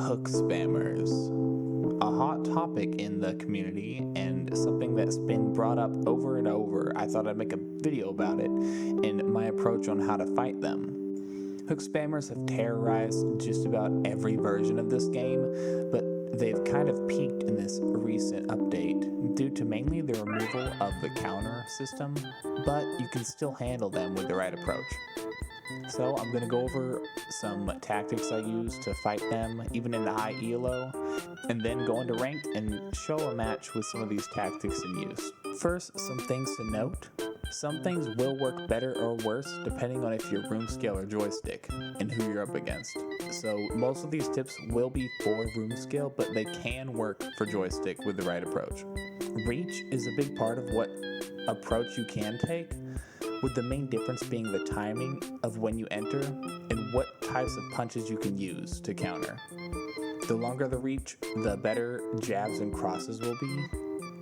Hook spammers. A hot topic in the community and something that's been brought up over and over. I thought I'd make a video about it and my approach on how to fight them. Hook spammers have terrorized just about every version of this game, but they've kind of peaked in this recent update due to mainly the removal of the counter system, but you can still handle them with the right approach. So I'm going to go over some tactics I use to fight them, even in the high ELO, and then go into ranked and show a match with some of these tactics in use. First, some things to note. Some things will work better or worse depending on if you're room scale or joystick and who you're up against. So most of these tips will be for room scale, but they can work for joystick with the right approach. Reach is a big part of what approach you can take, with the main difference being the timing of when you enter and what types of punches you can use to counter. The longer the reach, the better jabs and crosses will be.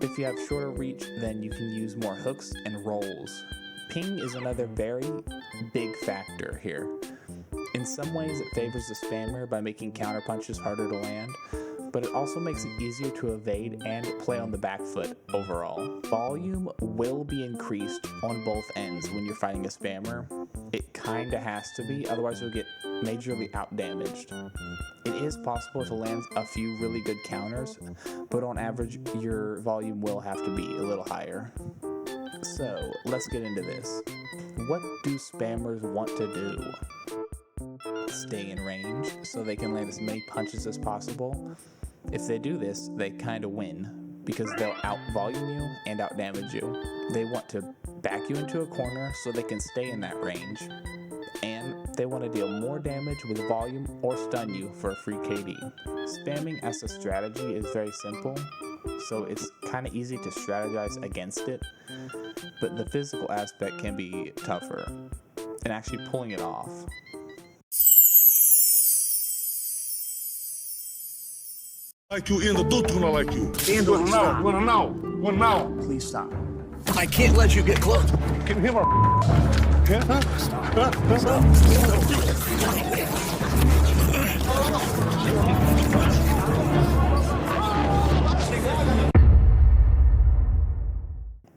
If you have shorter reach, then you can use more hooks and rolls. Ping is another very big factor here. In some ways it favors the spammer by making counter punches harder to land, but it also makes it easier to evade and play on the back foot overall. Volume will be increased on both ends when you're fighting a spammer. It kinda has to be, otherwise you'll get majorly outdamaged. It is possible to land a few really good counters, but on average your volume will have to be a little higher. So let's get into this. What do spammers want to do? Stay in range so they can land as many punches as possible. If they do this, they kind of win because they'll out-volume you and out-damage you. They want to back you into a corner so they can stay in that range. And they want to deal more damage with volume or stun you for a free KD. Spamming as a strategy is very simple, so it's kind of easy to strategize against it, but the physical aspect can be tougher, and actually pulling it off. Like you in the dude's gonna like you. Wanna know? Wanna know? Wanna know? Please stop. I can't let you get close. Can you hear my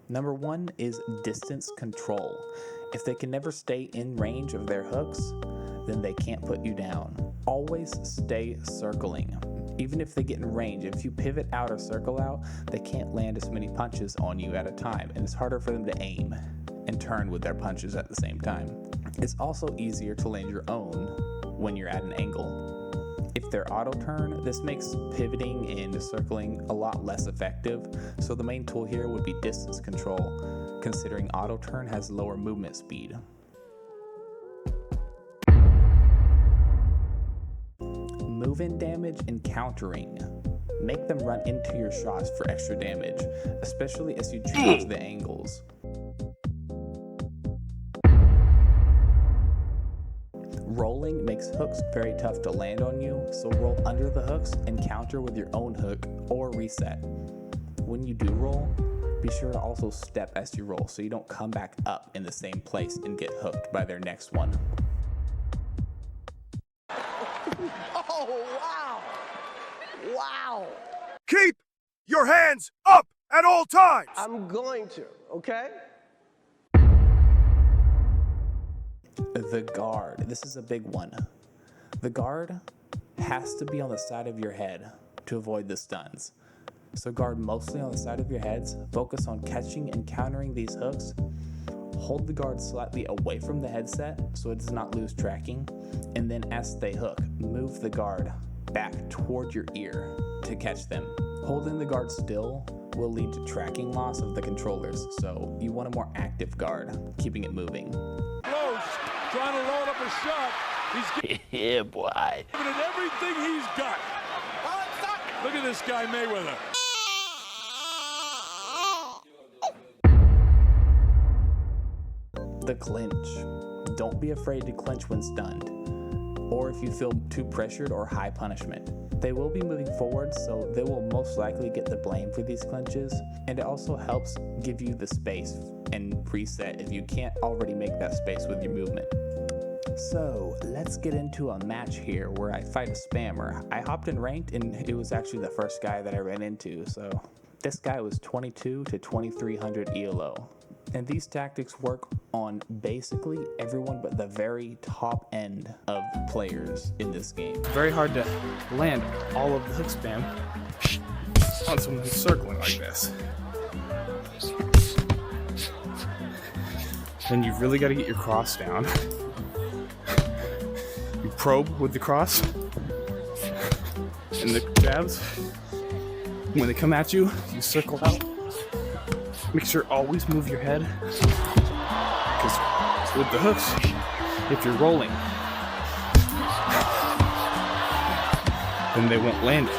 Number one is distance control. If they can never stay in range of their hooks, then they can't put you down. Always stay circling. Even if they get in range, if you pivot out or circle out, they can't land as many punches on you at a time, and it's harder for them to aim and turn with their punches at the same time. It's also easier to land your own when you're at an angle. If they're auto turn, this makes pivoting and circling a lot less effective, so the main tool here would be distance control, considering auto turn has lower movement speed. Move-in damage and countering. Make them run into your shots for extra damage, especially as you change the angles. Rolling makes hooks very tough to land on you, so roll under the hooks and counter with your own hook or reset. When you do roll, be sure to also step as you roll so you don't come back up in the same place and get hooked by their next one. Oh, wow. Wow. Keep your hands up at all times! I'm going to, okay? The guard. This is a big one. The guard has to be on the side of your head to avoid the stuns. So guard mostly on the side of your heads, focus on catching and countering these hooks. Hold the guard slightly away from the headset so it does not lose tracking, and then as they hook, move the guard back toward your ear to catch them. Holding the guard still will lead to tracking loss of the controllers, so you want a more active guard, keeping it moving. Close, trying to load up a shot. He's Yeah, boy. giving it everything he's got. Look at this guy Mayweather. The clinch. Don't be afraid to clinch when stunned, or if you feel too pressured or high punishment. They will be moving forward, so they will most likely get the blame for these clinches, and it also helps give you the space and reset if you can't already make that space with your movement. So let's get into a match here where I fight a spammer. I hopped in ranked and it was actually the first guy that I ran into. So this guy was 22 to 2300 ELO. And these tactics work on basically everyone but the very top end of players in this game. Very hard to land all of the hook spam on someone who's circling like this. Then you've really got to get your cross down. You probe with the cross and the jabs. When they come at you, you circle out. Make sure always move your head, because with the hooks, if you're rolling, then they won't land it.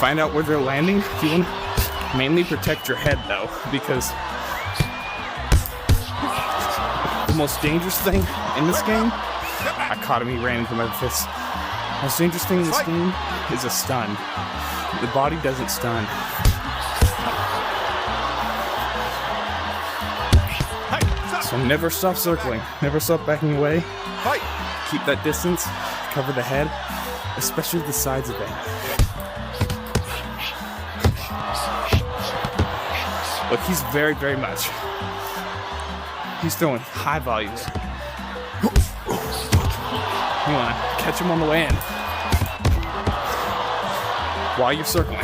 Find out where they're landing. You want to mainly protect your head though, because the most dangerous thing in this game, I caught him, he ran into my fist. The most dangerous thing in this game is a stun. The body doesn't stun. So never stop circling, never stop backing away. Keep that distance, cover the head, especially the sides of it. Look, he's very, very much. He's throwing high volumes. You want to catch him on the way in while you're circling.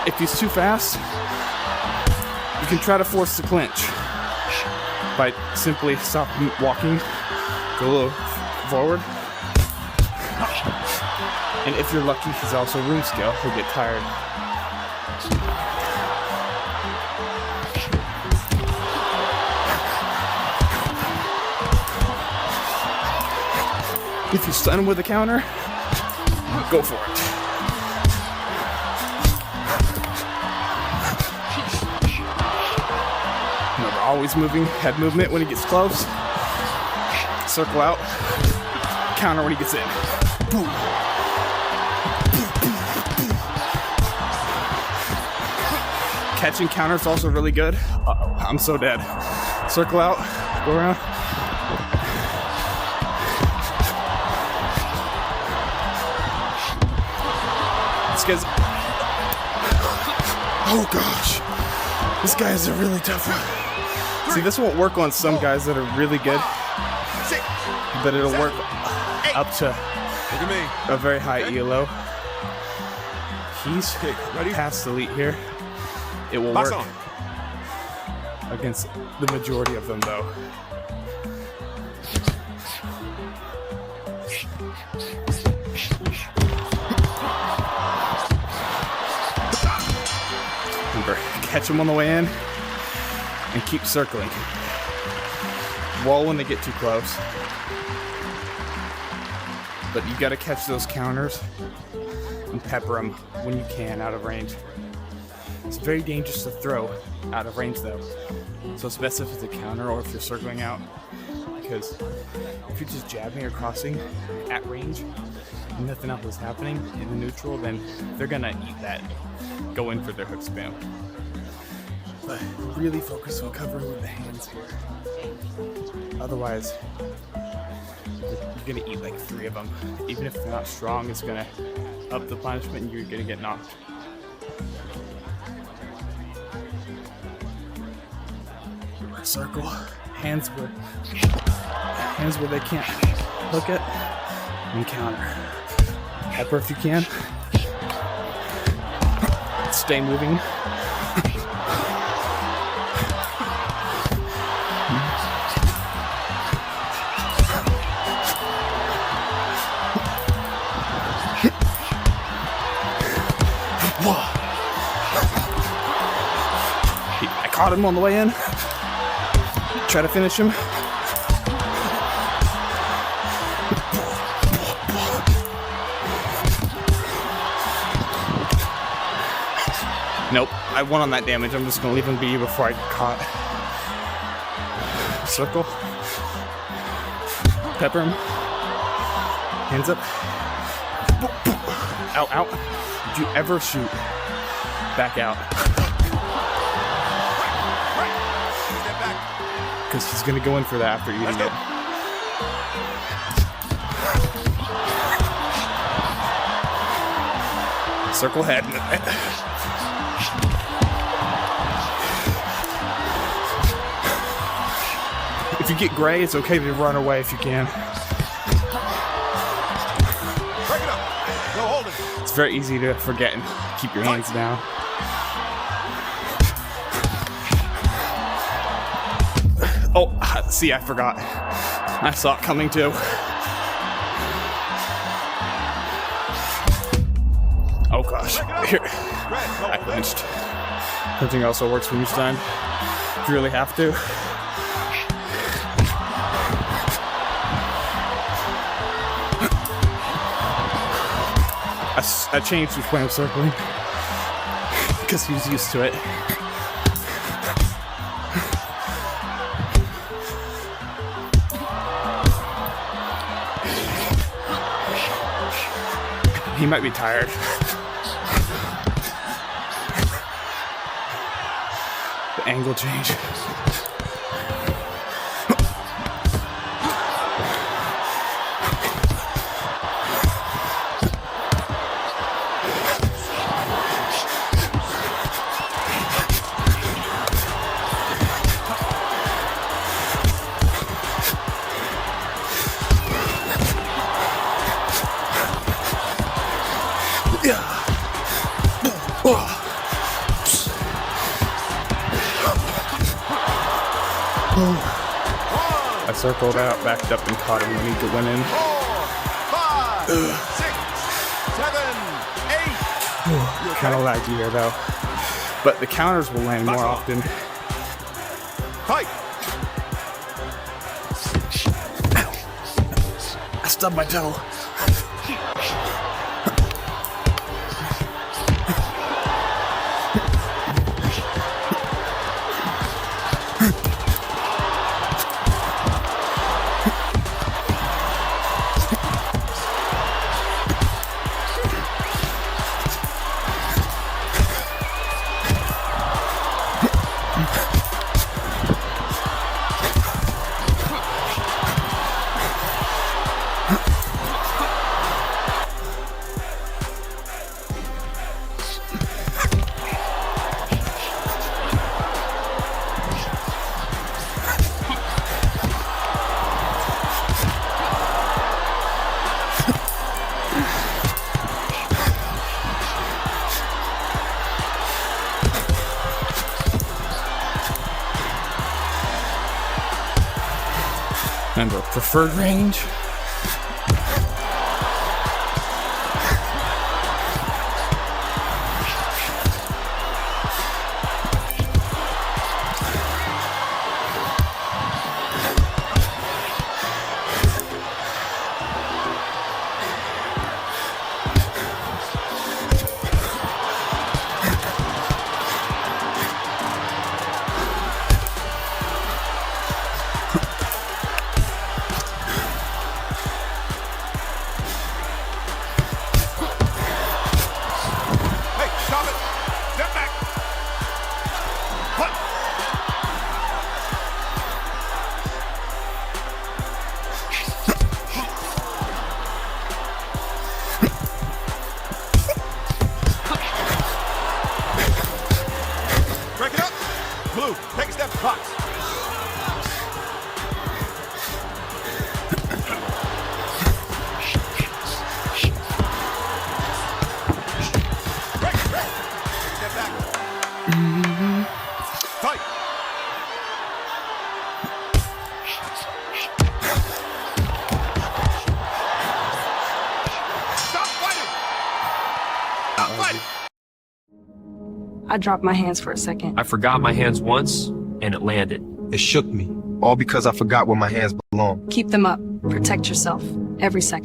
If he's too fast, you can try to force the clinch by simply stop walking, go a little forward. And if you're lucky, he's also room scale, he'll get tired. If you stun him with a counter, go for it. Remember, always moving, head movement when he gets close. Circle out, counter when he gets in. Boom. Catching counter is also really good. Uh-oh, I'm so dead. Circle out, go around. This guy's... Oh gosh. This guy is a really tough one. See, this won't work on some guys that are really good, but it'll work up to a very high ELO. He's past elite here. It will work against the majority of them, though. Remember, catch them on the way in and keep circling. Wall when they get too close. But you gotta catch those counters and pepper them when you can out of range. It's very dangerous to throw out of range though. So it's best if it's a counter or if you're circling out. Because if you're just jabbing or crossing at range and nothing else is happening in the neutral, then they're gonna eat that, go in for their hook spam. But really focus on covering with the hands here. Otherwise, you're gonna eat like 3 of them. Even if they're not strong, it's gonna up the punishment and you're gonna get knocked. Circle, hands where they can't hook it, and counter. Pepper if you can. Stay moving. I caught him on the way in. Try to finish him. Nope, I won on that damage. I'm just gonna leave him be before I get caught. Circle. Pepper him. Hands up. Out, out. Did you ever shoot? Back out. Because he's going to go in for that after eating it. Circle head. If you get gray, it's okay to run away if you can. Break it up. No, hold it. It's very easy to forget and keep your hands down. Oh, see, I forgot. I saw it coming too. Oh gosh. Here. I clinched. Clinching also works when you stand. If you really have to. I changed his way of circling because he's used to it. He might be tired. The angle change. I circled out, backed up, and caught him when he went in. 4, 5, 6, 7, 8. Kind of laggy here though, but the counters will land more often. Fight. I stubbed my toe. Remember, preferred range. Blue, take a step to box. Break, break. Step back. Fight. Stop fighting. Stop fighting. I dropped my hands for a second. I forgot my hands once, and it landed. It shook me, all because I forgot where my hands belong. Keep them up. Protect yourself. Every second.